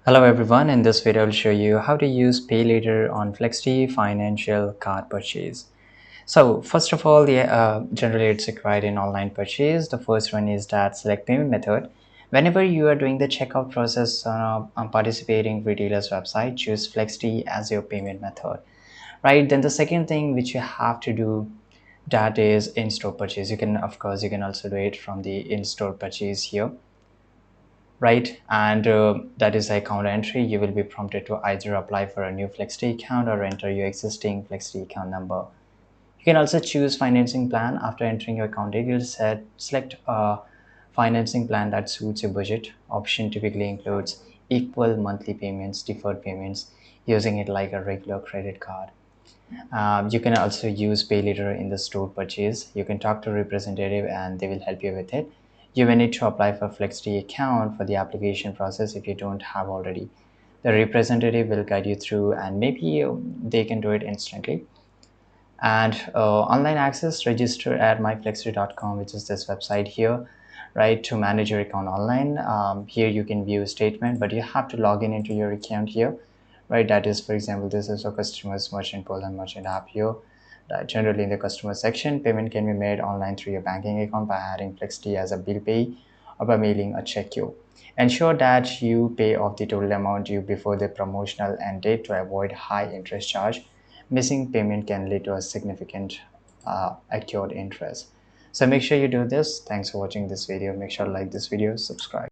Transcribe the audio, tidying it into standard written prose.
Hello everyone, in this video I'll show you how to use pay later on Flexiti financial card purchase. So first of all, generally it's required in online purchase. The first one is that select payment method. Whenever you are doing the checkout process on participating retailer's website, choose Flexiti as your payment method, right? Then the second thing which you have to do, that is in-store purchase. You can also do it from the in-store purchase here, right? And that is the account entry. You will be prompted to either apply for a new Flexiti account or enter your existing Flexiti account number. You can also choose financing plan. After entering your account details, select a financing plan that suits your budget. Option typically includes equal monthly payments, deferred payments, using it like a regular credit card. You can also use pay later in the store purchase. You can talk to a representative and they will help you with it. You may need to apply for Flexiti account for the application process if you don't have already. The representative will guide you through and maybe they can do it instantly. And online access, register at myflexity.com, which is this website here, right, to manage your account online. Here you can view a statement, but you have to log in into your account here, right? That is, for example, this is a customer's merchant pool and merchant app here. Generally in the customer section, payment can be made online through your banking account by adding Flexity as a bill pay or by mailing a check you. Ensure that you pay off the total amount due before the promotional end date to avoid high interest charge. Missing payment can lead to a significant accrued interest. So make sure you do this. Thanks for watching this video. Make sure to like this video, subscribe.